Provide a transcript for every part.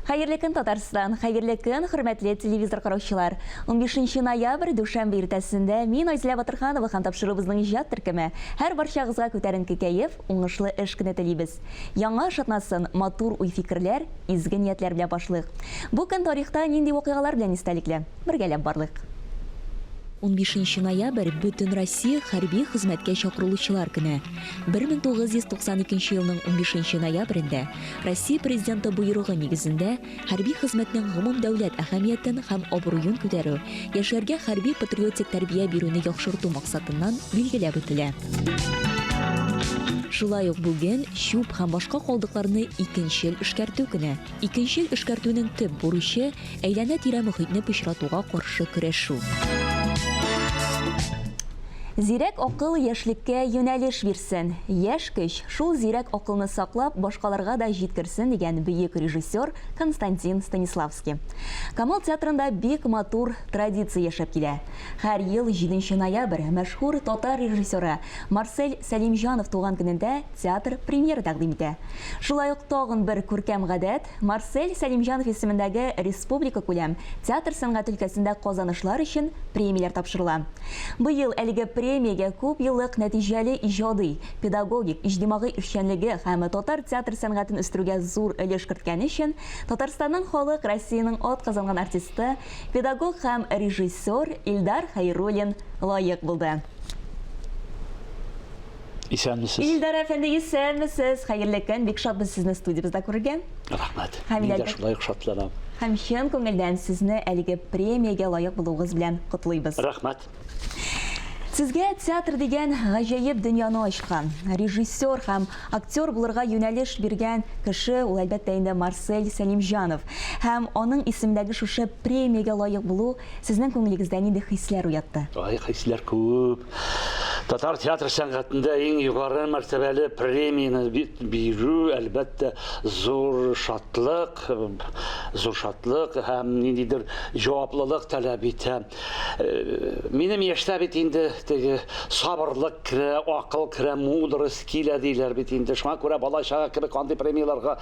Хәерле көн Татарстан, хәерле көн хөрмәтле телевизор караучылар. 15 ноябрь дүшәмбе иртәсендә мин Айзилә Батырханова һәм тапшырыбызның иҗат төркеме һәр барчагызга күтәренке кәеф, уңышлы эш көне телибез. Яңа шатнасын, матур уй-фикерләр, изге ниятләр белән башлыйк. Бу көн тарихта нинди вакыйгалар белән истәлекле? Бергәләп барлык. 15 ноябрь бөтен Россия хәрби хезмәткә чакырылучылар көне. 1992 елның 15 ноябрендә Россия президенты буйрыгы нигезендә хәрби хезмәтнең гомум дәүләт әһәмиятен һәм абруен күтәрү, яшьләргә хәрби патриотик тәрбия бирүне яхшырту максатыннан билгеләп үтелә. Шулай ук бүген чүп һәм башка калдыкларны икенчел эшкәртү көне. Икенчел эшкәртүнең төп бурычы әйләнә-тирә мөхитне пычратуга каршы көрәшү. Зирәк акыл яшьлеккә юнәлеш бирсен. Яшь көч шул зирәк акылны саклап, башкаларга да җиткерсен дигән бөек режиссер Константин Станиславский. Камал театрында бик матур традиция яшәп килә. Һәр ел 7 ноябрь мәшһүр татар режиссеры Марсель Сәлимҗанов туган көнендә театр премьера тәкъдим итә. Шулай ук тагын бер күркәм гадәт, Марсель Сәлимҗанов исемендәге республика күләм театр сәнгать өлкәсендә казанышлар өчен премияләр тапшырыла. Быел әлеге премиягә күп еллык нәтиҗәле иҗади, педагогик, иҗтимагый эшчәнлеге һәм татар театр сәнгатен үстерүгә зур өлеш керткән өчен Татарстанның халык Россиянең атказанган артисты, педагог һәм режиссер Илдар Хәйруллин лаек булды. Исәнмесез? Илдар әфәнде, исәнмесез? Хәерле көн, бик шатбыз сезне студиябызда күргән. Рәхмәт. Мин дә шулай ук шатланам. Һәм чын күңелдән сезне әлеге премиягә лаек булуыгыз белән котлыйбыз. Рәхмәт. Сезгә театр дигән гаҗәеп дөньяны ачкан, режиссер һәм актер булырга юнәлеш биргән кеше ул әлбәттә инде Марсель Сәлимҗанов. Һәм аның исемендәге шушы премиягә лаек булу сезнең күңелегездә нинди хисләр уятты? Хисләр күп. Татар театр сәнгатендә иң югары мәртәбәле премияны бирү әлбәттә зур шатлык һәм ниндидер җаваплылык таләп итә. Минем яшьтә бит инде сабырлык керә, акыл керә, мудрость килә диләр бит инде. Шуңа күрә бала чага кебек андый премияларга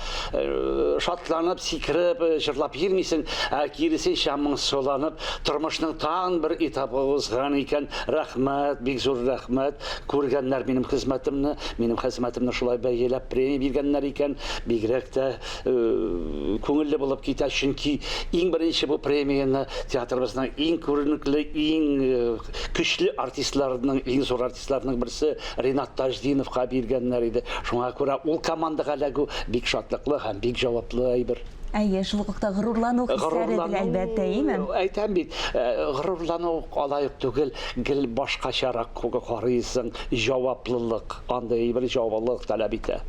шатланып, сикереп, җырлап йөрмисең, киресенчә моңсуланып, тормышның тагын бер этабы узган икән. Рәхмәт, бик зур рәхмәт. Күргәннәр минем хезмәтемне шулай бәяләп премия биргәннәр икән. Бигрәк тә күңелле булып китә, чөнки иң беренче бу премияны театрыбызның иң күренекле, иң көчле артистларның, иң зур артистларның берсе Ринат Таҗдиновка биргәннәр иде. Шуңа күрә ул командага ләгү бик шатлыклы һәм бик җаваплы әйбер. Әйе, шул вакытта горурлану хисләре әлбәттә, әйеме? Әйтәм бит, горурлану алай түгел, гел башкачарак карыйсың, җаваплылык, андый бер җаваплылык таләп итә.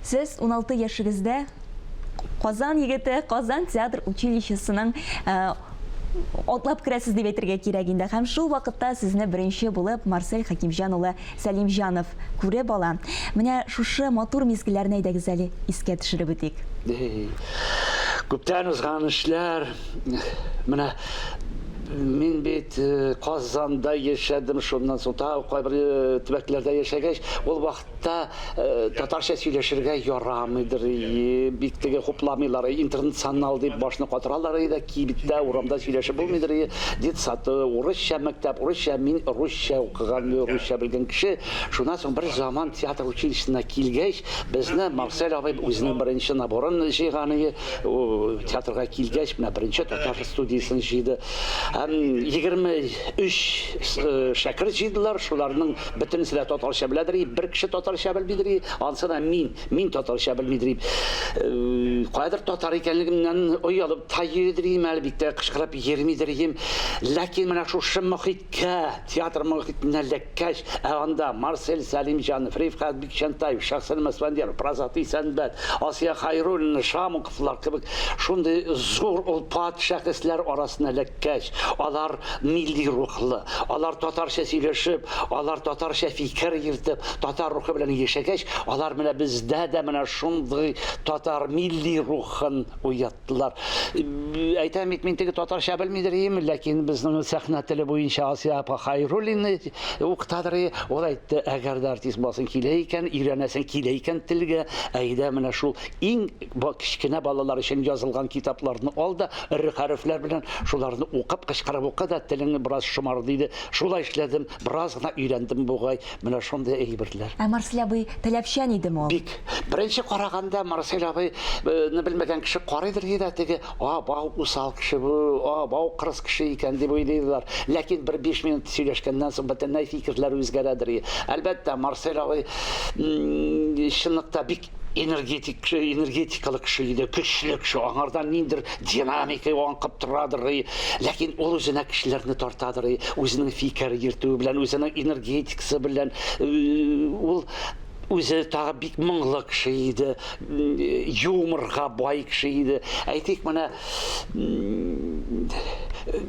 Сез 16 яшыгызда Казан егете, Казан театр училищесының атлап керәсез дип әйтергә кирәк инде. Һәм шул вакытта сезне беренче булып Марсель Хәкимҗан улы Сәлимҗанов күреп ала. Менә шушы матур мизгелләрне әйдәгез әле искә төшереп үтик. Күптән узган эшләр. Менә мин бит Казанда яшәдем, шуннан соң кайбер төбәкләрдә яшәгәч, ул вакытта татарча сөйләшергә ярамыйдыр, бик теге хупламыйлар, интернационал дип башны катыралар иде, кибеттә, урамда сөйләшеп булмыйдыр, детсаты, урысча мәктәп, урысча, мин русча укыган, русча белгән кеше. Шуннан соң бер заман театр училищесына килгәч, безне Марсель абый үзенең беренче наборын җыйганы, театрга килгәч, менә беренче татар студиясын җыйды. 23 шәкерт җыйдылар, шуларның бөтенесе дә татарча беләдер, бер кеше татарча белмидер, анысы да мин татарча белмидер. Кайдыр татар икәнлегемнән оялып тайыдырым, әлбәттә кычкырып йөрмидер. Ләкин менә шушы мөхиткә, театр мөхитенә ләккәч, анда Марсель Сәлимҗанов, Рифкат Бикчәнтаев, Шахсән Мәсвәндияров, Празати Сәнбәт, Асия Хайруллина, Шамуковлар кебек шундый зур улпат шәхесләр арасына ләккәч, алар милли рухлы, алар татарча сөйләшеп, алар татарча фикер йөртеп, татар рухы белән яшәгәч, алар менә бездә дә менә шундый татар милли рухын уяттылар. Әйтәм бит, мин теге татарча белмидер идем, ләкин безнең сәхнә теле буенча Асия апа Хайруллина укытадыр. Ул әйтте, әгәр дә артист басын килә икән, өйрәнәсең килә икән телгә, әйдә менә шул иң кечкенә балалар өчен язылган китапларны ал да, ир хәрефләр белән шуларны укып, кычкырып укы да, телеңне бераз шомар диде. Шулай эшләдем, бераз гына өйрәндем бугай. Менә шундый әйберләр. Ә Марсель абый таләпчән идеме ул? Бик. Беренче караганда Марсель абый не белмәгән кеше карыйдыр иде, теге, бау усал кеше бу, бау кырыс кеше икән дип уйлыйлар. Ләкин бер 5 минут сөйләшкәннән соң бөтенләй фикерләр үзгәрәдер. Әлбәттә, Марсель абый чынлыкта бик энергетикалык кеше иде, көчле кеше, аңардан ниндер динамика аңкып торадыр. Ләкин ул үзенә кешеләрне тартадыр, үзенең фикер йөртү белән, үзенең энергетикасы белән, ул үзе тагы бик моңлы кеше иде, юморга бай кеше иде. Әйтик, менә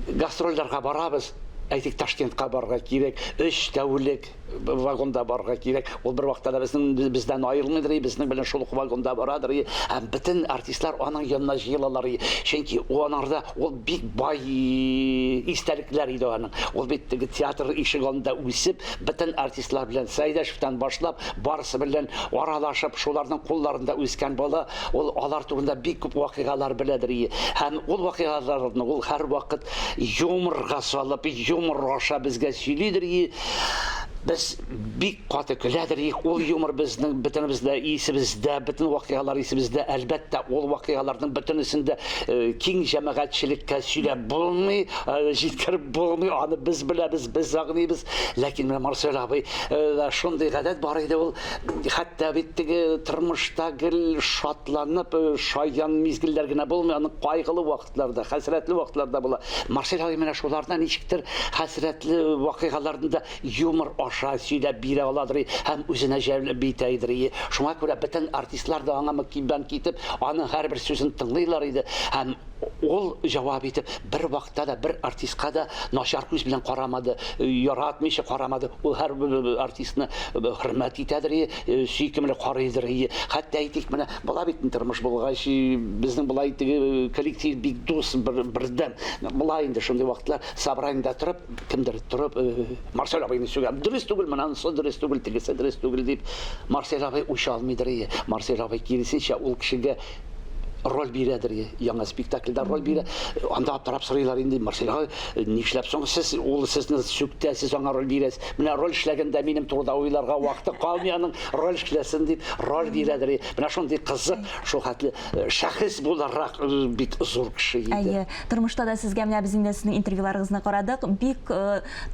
гастрольләргә барабыз. Әйтик, Ташкентка барырга кирәк, 3 тәүлек вагонда барырга кирәк. Ул бер вакытта бездән аерылмыйдыр, безнең белән шул вагонда барадыр. Һәм бөтен артистлар аның янына җыелалар. Чөнки анарда ул бик бай истәлекләр иде аның. Ул бит театр ишек алдында үсеп, бөтен артистлар белән Сәйдәшевтән башлап, барысы белән аралашып, шуларның кулларында үскән бала, ул алар турында бик күп вакыйгалар беләдер. Һәм ул вакыйгаларны ул һәр вакыт юморга салып, юмор аша безгә сөйлидер. Без бик каты көләдер. Ул юмор безнең бөтенебездә исебездә, бөтен вакыйгалар исебездә. Әлбәттә, ул вакыйгаларның бөтенесендә киң җәмәгатьчелеккә сөйләп булмый, җиткереп булмый. Аны без беләбез, без агыныбыз. Ләкин Марсель абый шундый гадәт бар иде, ул хәтта бит теге тормышта гел шатланып, шаян мизгелләр генә булмый, аны кайгылы вакытларда, хәсрәтле вакытларда була. Марсель абый менә шулардан ничектер хәсрәтле вакыйгаларында юмор аша сөйләп бирә аладыр, һәм үзенә җәлеп битәйдер. Шуңа күрә бөтен артистлар да аңа мөкиббән китеп, аның һәрбер сүзен тыңлыйлар иде. Һәм ул җавап итеп, бер вакытта да бер артистка да начар күз белән карамады, яратмыйча карамады. Ул һәр артистны хөрмәт итәдер, сөйкемле карыйдыр. Хәтта әйтик, менә була бит тормыш булгач, безнең булай теге коллектив бик дус бердәм. Була инде шундый вакытлар, собраниедә торып, кемдер торып, Марсель абыйны сөйләп, дөрес түгел, менә анысы дөрес түгел, тегесе дөрес түгел дип, Марсель абый уша алмыйдыр. Марсель абый киресенчә ул кешегә роль бирәдер, яңа спектакльдә роль бирә. Анда аптырап сорыйлар инде, Марсель абый, нишләп соң сез, ул сезне сүктәсез аңа роль бирәсез. Менә роль эшләгәндә минем турыда уйларга вакыты калмый, аның роль эшләсен дип роль бирәдер. Менә шундый кызык, шул хәтле шәхес буларак бик зур кеше иде. Әйе, тормышта да сезгә менә без инде сезнең интервьюларыгызны карадык, бик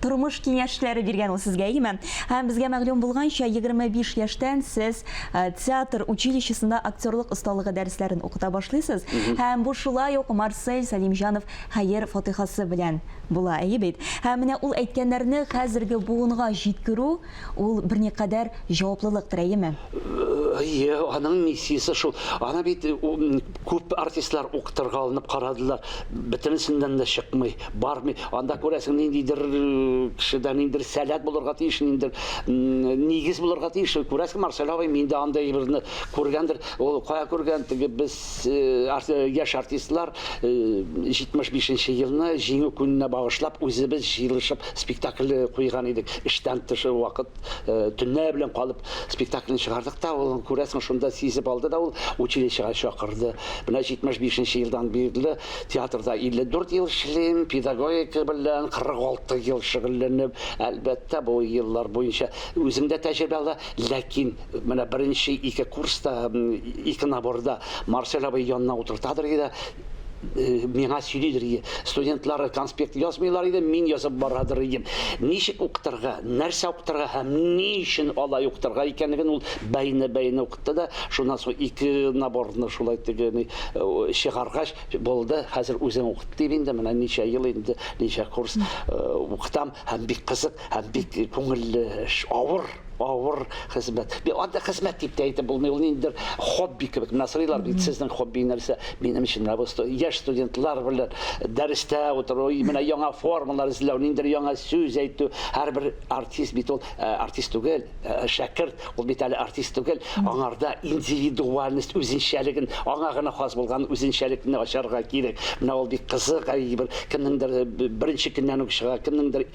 тормыш киңәшләре биргән ул сезгә, әйеме? Һәм безгә мәгълүм булганча, 25 яшьтән сез театр училищесында актерлык осталыгы дәресләрен укыта башлыйсыз. Һәм бу шулай ук Марсель Сәлимҗанов хәер фатихасы белән була, әйе бит. Һәм менә ул әйткәннәрне хәзерге буынга җиткерү, ул берникадәр җаваплылыктыр, әйеме? Әйе, аның миссиясе шул. Аны бит күп артистлар укытырга алынып карадылар. Бөтенесеннән дә чыкмый, бармый. Анда күрәсең, ниндидер кешедән ниндидер сәләт булырга тиеш, ниндидер нигез булырга тиеш. Күрәсең, Марсель абый миндә андай берне күргәндер. Ул кая күргән? Теге без яшь артистлар 75-нче елны җиңү көненә багышлап үзебез җыелышып спектакль куйган идек. Эштән тышы вакыт төннә белән калып спектакльне чыгардык та, ул күрәсең шунда сизеп алды да, ул училищега чакырды. Менә 75-нче елдан бирле театрда 54 ел эшлим, педагогика белән 46 ел шөгыльләнеп, әлбәттә бу еллар буенча үземдә тәҗрибә алды, ләкин менә беренче 2 курста, 2 наборда Марсель абый янына утыртадыр иде. Миңа сөйлидер, студентлар конспект язмыйлар иде, мин язып барадыр идем. Ничек укытырга, нәрсә укытырга һәм ни өчен алай укытырга икәнлеген ул бәйне укытты да, шуннан соң 2 наборны шулай тегене чыгаргач булды. Хәзер үзем укыт дип инде, менә ничә ел инде, ничә курс укытам, һәм бик кызык, һәм бик күңелле, авыр авыр хезмәт. Бу анда хезмәт дип тә әйтеп булмый, ул ниндидер хобби кебек. Насрыйлар бит сезнең хобби нәрсә? Минем өчен яшь студентлар белән дәрестә утыру, менә яңа формалар эзләү, ниндидер яңа сүз әйтү. Һәрбер артист бит ул артист түгел, шәкерт, ул бит әле артист түгел. Аңарда индивидуальность, үзенчәлеген, аңа гына хас булган үзенчәлекне ачарга кирәк. Менә ул бик кызык, бер кемнеңдер беренче көннән үк чыга, кемнеңдер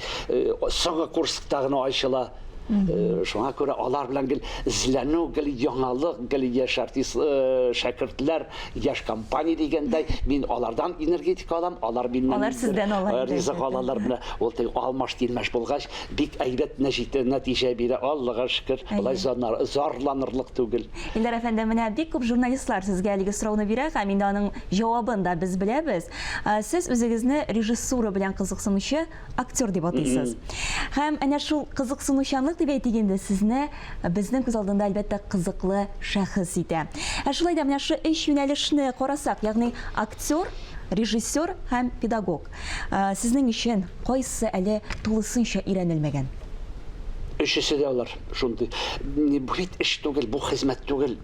соңгы курста гына ачыла. Шуңа күрә алар белән гел эзләнү, гел яңалык, гел яшь артист шәкертләр, яшь компания дигәндәй, мин алардан энергетика алам, алар миннән ризык алалар. Менә ул алмаш тилмәш булгач, бик әйбәт нәтиҗә бирә. Аллага шөкер, болай зарланырлык түгел. Илдар әфәнде, менә бик күп журналистлар сезгә әлеге сорауны бирә, һәм инде аның җавабын да без беләбез. Сез үзегезне режиссура белән кызыксынучы актер дип атыйсыз. Һәм әнә шул кызыксынучанлык дип әйтгәндә сезне безнең күз алдында әлбәттә кызыклы шәхес итә. Шулай да менә шу өч юнәлешне карасак, ягъни актер, режиссер һәм педагог. Сезнең өчен кайсы әле тулысынча өйрәнелмәгән? Өчесе дә алар шундый. Бу бит эш түгел, бу хезмәт түгел.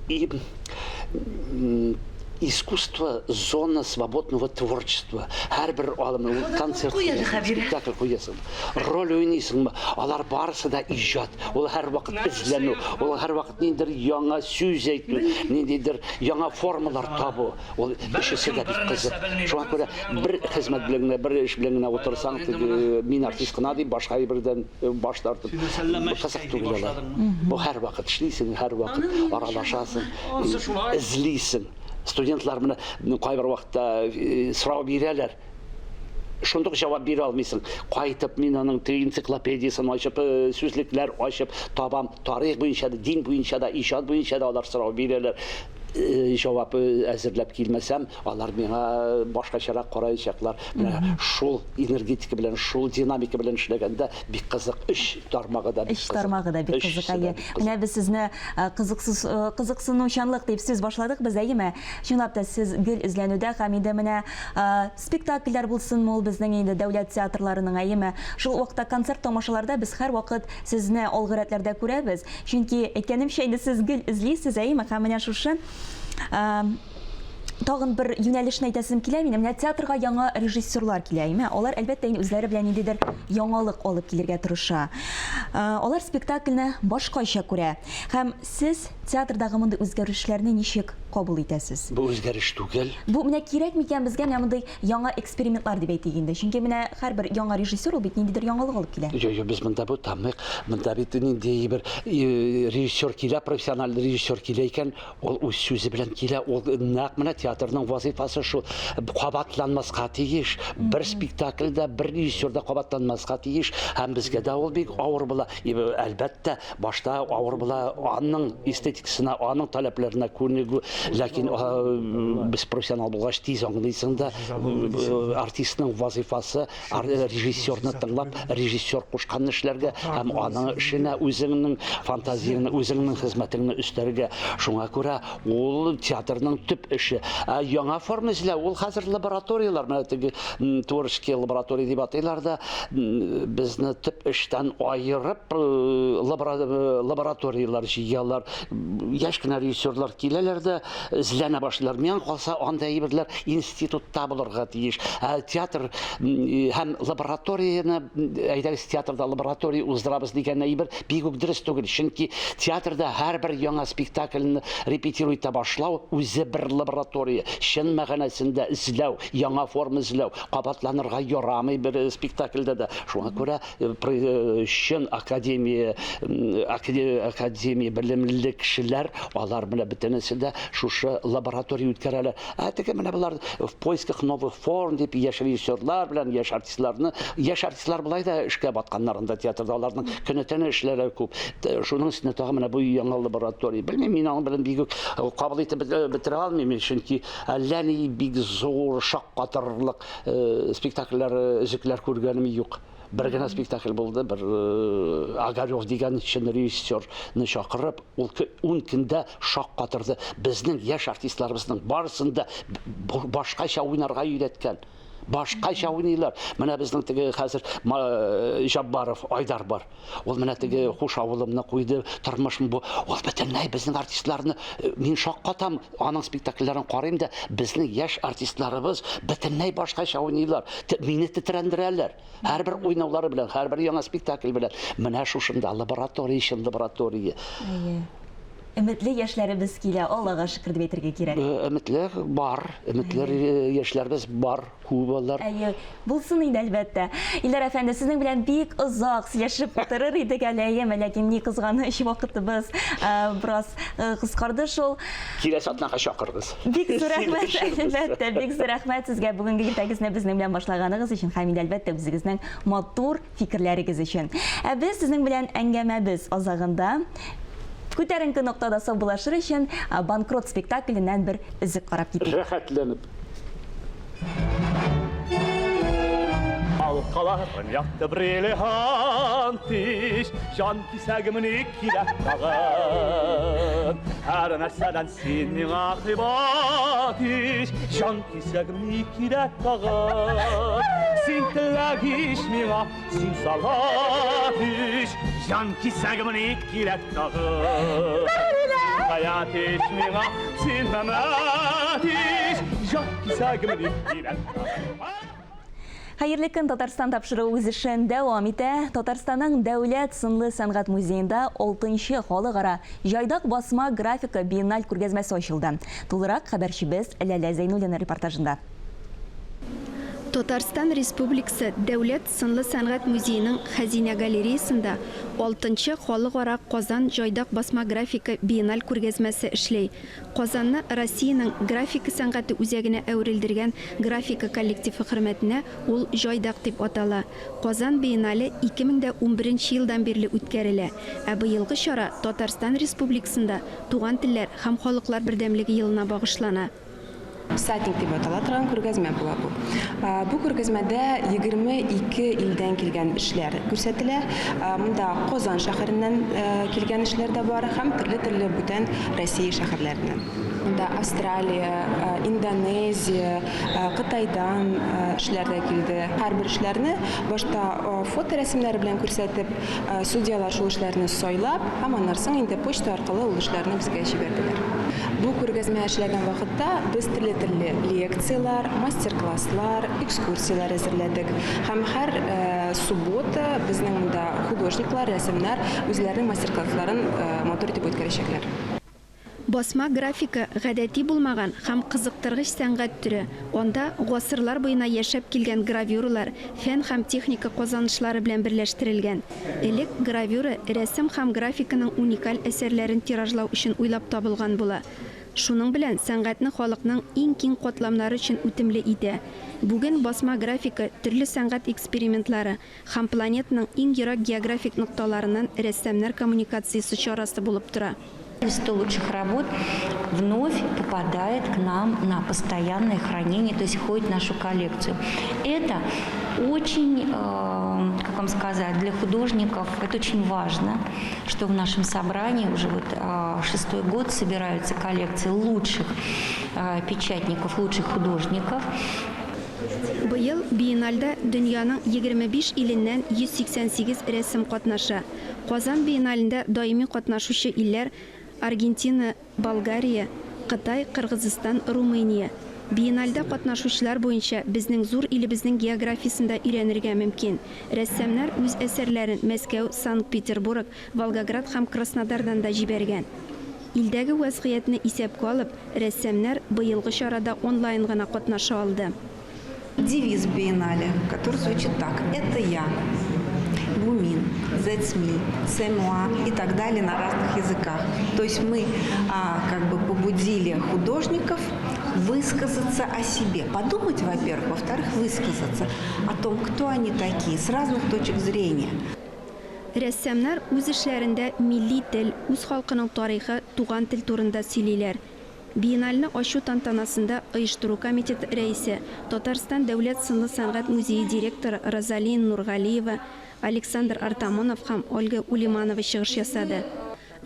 Искусство, зона свободного творчества. Һәрбер алымны, концерт, спектакль куясың, роль уйныйсыңмы, алар барысы да иҗат. Ул һәр вакыт эзләнү, ул һәр вакыт ниндидер яңа сүз әйтү, ниндидер яңа формалар табу. Ул эшесе дә бик кызык. Шуңа күрә бер хезмәт белән генә, бер эш белән генә утырсаң, мин артист кына дип башка бердән баш тартып, кызык түгел алар. Бу һәр вакыт эшлисең, һәр вакыт аралашасың, эзлисең. Студентлар менә кайбер вакытта сорау бирәләр. Шундук җавап бирә алмыйсың. Кайтып мин аның энциклопедиясын ачып, сүзлекләр ачып табам. Тарих буенча да, дин буенча да, иҗат буенча да алар сорау бирәләр. Җавап әзерләп килмәсәм, алар миңа башкачарак караячаклар. Менә шул энергетика белән, шул динамика белән эшләгәндә бик кызык эш тармагы да бик кызык. Эш тармагы да бик кызык. Менә без сезне кызыксынучанлык дип сүз башладык без, әйеме? Чынлап та сез гел эзләнүдә һәм инде менә спектакльләр булсынмы, ул безнең инде дәүләт театрларының, әйеме? Шул вакытта концерт тамашаларда без һәр вакыт сезне алгырәтләрдә күрәбез. Чөнки әйткәнемчә инде сез гел эзлисез, әйеме? Һәм менә шушы тагын бер юнәлешне әйтәсем килә минем. Менә театрга яңа режиссерлар килә, әйеме? Алар әлбәттә үзләре белән ниндидер яңалык алып килергә тырыша. Алар спектакльне башкача күрә. Һәм сез театрдагы мондый үзгәрешләрне ничек кабул итәсез? Бу үзгәреш түгел. Бу менә кирәк микән безгә менә мондый яңа экспериментлар дип әйтик инде. Чөнки менә һәрбер яңа режиссер ул бит ниндидер яңалык алып килә. Юк, без монда бу тамык, монда бит нинди бер режиссер килә, профессиональ режиссер килә икән, ул үз сүзе белән килә, ул нәкъ менә театрның вазифасы шу кабатланмаска тиеш. Бер спектакльдә, бер режиссерда кабатланмаска тиеш. Һәм безгә дә ул бик авыр була. Әлбәттә, башта авыр була, аның эстетикасына, аның таләпләренә күнегү. Ләкин без профессионал булгач тиз аңлыйсың да, артистның вазифасы режиссерны тыңлап, режиссер кушкан эшләргә һәм аның эшенә үзеңнең фантазияңны, үзеңнең хезмәтеңне өстәргә. Шуңа күрә ул театрның төп эше. Яңа форма эзләү, ул хәзер лабораториялар, менә теге творческий лаборатория дип атыйлар да, безне төп эштән аерып лабораториялар җыялар. Яшь кенә режиссерлар киләләр дә эзләнә башлар. Мен калса анда әйберләр институтта булырга тиеш. Театр һәм лабораторияны, әйдәгез театрда лаборатория уздырабыз дигән әйбер бик үк дөрес түгел. Чөнки театрда һәрбер яңа спектакльне репетируй та башлау үзе бер лаборатория. Чын мәгънәсендә эзләү, яңа форма эзләү, кабатланырга ярамый бер спектакльдә дә. Шуңа күрә чын академия белемле кешеләр, алар белән бөтенесе дә шушы лаборатория үткәрәләр. Теге менә булар в поисках новых форм дип яшь режиссерлар белән яшь артистлар булай да эшкә батканнарында театрда аларның көнетене эшләре күп. Шуның өстенә тагы менә бу яңа лаборатория. Белмим, мин аның белән бик кабул итеп бетерә алмыйм, чөнки әллә ни бик зур шаккатырлык спектакльләр, өзекләр күргәнем юк. Бер генә спектакль булды, бер Агарев дигән чын режиссерны чакырып, ул 10 көндә шаккатырды. Безнең яшь артистларыбызның барысын да башкача уйнарга өйрәткән. башкача уйныйлар. Менә безнең теге хәзер Жаббаров Айдар бар. Ул менә теге хуш авылымны куйды, тормышым бу. Ул бөтенләй безнең артистларны мин шаккатам, аның спектакльләрен карыйм да, безнең яшь артистларыбыз бөтенләй башкача уйныйлар. Мине тетрәндерәләр. Һәрбер уйнаулары белән, һәрбер яңа спектакль белән. Менә шушында лаборатория, чын лаборатория. Өметле яшьләребез килә, Аллага шөкер дип әйтергә кирәк. Өметләр бар, өметләр яшьләребез бар, күп алар. Булсын инде әлбәттә. Илдар әфәнде, сезнең белән бик озак сөйләшеп утырыр идек әле, ләкин ни кызганыч вакытыбыз бераз кыскарды шул. Киләсе атнага чакырыгыз. Бик зур рәхмәт, әлбәттә, бик зур рәхмәт сезгә бүгенге иртәгезне безнең белән башлаганыгыз өчен һәм әлбәттә үзегезнең матур фикерләрегез өчен. Без сезнең белән әңгәмәбез азагында күтәренке ноктада саубулашыр өчен банкрот спектакленнән бер үзек карап китик. Рәхәтләнеп. Halkaların yaktı brilliantiş, can kisəgimin ikide dağın. Her nesneden senin akibatiş, can kisəgimin ikide dağın. Sin telagiş mina, sin salatiş, can kisəgimin ikide dağın. Hayat iş mina, sin mematiş, can kisəgimin ikide dağın. Хәерле көн, Татарстан тапшыру үз эшен дәвам итә. Татарстанның Дәүләт сынлы сәнгать музеенда 6-нчы халыкара җайдак басма графика биенналь күргәзмәсе ачылды. Тулырак хәбәрчебез Ләлә Зәйнуллина репортажында. Татарстан Республикасы Дәүләт сынлы сәнгать музееның Хәзинә галереясында 6-нчы халыкара Казан җайдак басма графика биенналь күргәзмәсе эшләй. Казанны Россиянең графика сәнгате үзәгенә әверелдергән графика коллективы хөрмәтенә ул җайдак дип атала. Казан биеннале 2011 елдан бирле үткәрелә. Быелгы чара Татарстан Республикасында туган телләр һәм халыклар бердәмлеге елына багышлана. Сатинг дип атала торган күргәзмә була бу. Бу күргәзмәдә 22 илдән килгән эшләр күрсәтелә. Монда Казан шәһәреннән килгән эшләр дә бар һәм төрле бүтән Россия шәһәрләреннән. Монда Австралия, Индонезия, Кытайдан эшләр дә килде. Һәрбер эшләрне башта фото рәсемнәре белән күрсәтеп, судьялар шул эшләрне сайлап, һәм аннан соң инде почта аркылы ул эшләрне безгә җибәрделәр. Бу күргәзмә эшләгән вакытта без төрле лекциялар, мастер-класслар, экскурсиялар әзерләдек. Һәм һәр суббота безнең монда художниклар, рәсемнәр үзләренең мастер-классларын матур итеп үткәрәчәкләр. Басма графика гадәти булмаган һәм кызыктыргыч сәнгать төре. Анда гасырлар буена яшәп килгән гравюралар, фән һәм техника казанышлары белән берләштерелгән. Элек гравюра рәсем һәм графиканың уникаль әсәрләрен тиражлау өчен уйлап табылган була. Шуның белән сәнгатьне халыкның иң киң катламнары өчен үтемле итә. Бүген басма графика төрле сәнгать экспериментлары һәм планетаның иң ерак географик нокталарыннан рәссамнар коммуникациясе чарасы булып тора. 100 лучших работ вновь попадает к нам на постоянное хранение, то есть входит в нашу коллекцию. Это очень, как вам сказать, для художников это очень важно, что в нашем собрании уже вот 6-й год собираются коллекции лучших печатников, лучших художников. Быел биеннальдә дөньяның 25 иленнән 188 рәсем катнаша. Казан биенналендә даими катнашучы илләр Аргентина, Болгария, Кытай, Кыргызстан, Румыния. Биеннальдә катнашучылар буенча безнең зур илебезнең географиясында өйрәнергә мөмкин. Рәссамнар үз әсәрләрен Мәскәү, Санкт-Петербург, Волгоград һәм Краснодардан да җибәргән. Илдәге вазгыятьне исәпкә алып, рәссамнар быелгы чарада онлайн гына катнаша алды. Девиз биеннале, который звучит так: «Это я». Бумин, That's me, C'est moi и так далее на разных языках. То есть мы как бы побудили художников высказаться о себе. Подумать, во-первых, во-вторых, высказаться о том, кто они такие, с разных точек зрения. Рәссамнар үз эшләрендә милли тел, үз халкының тарихы, туган тел турында сөйлиләр. Биеннальне ачу тантанасында оештыру комитеты рәисе, Татарстан Дәүләт сынлы сәнгать музее директоры Розалин Нургалиева, Александр Артамонов һәм Ольга Улиманова чыгыш ясады.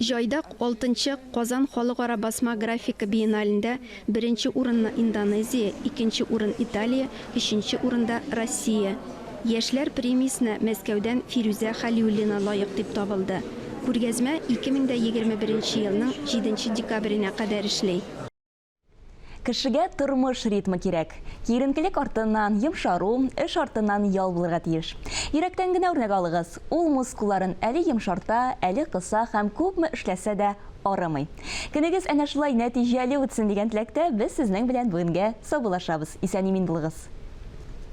Жайдак 6-нчы Казан халыкара басма графика биенналендә 1-нче урынны Индонезия, 2-нче урын Италия, 3-нче урында Россия. Яшьләр премиясенә Мәскәүдән Фирүзә Халиуллина лаек дип табылды. Күргәзмә 2021 елның 7 декабренә кадәр эшли. Кешегә тормыш ритмы кирәк. Киеренкелек артыннан йомшару, эш артыннан ял булырга тиеш. Йөрәктән генә үрнәк алыгыз. Ул мускулларын әле йомшарта, әле кыса һәм күпме эшләсә дә арымый. Көнегез әнә шулай нәтиҗәле үтсен дигән теләктә без сезнең белән бүгенгә саубуллашабыз. Исән-имин булыгыз.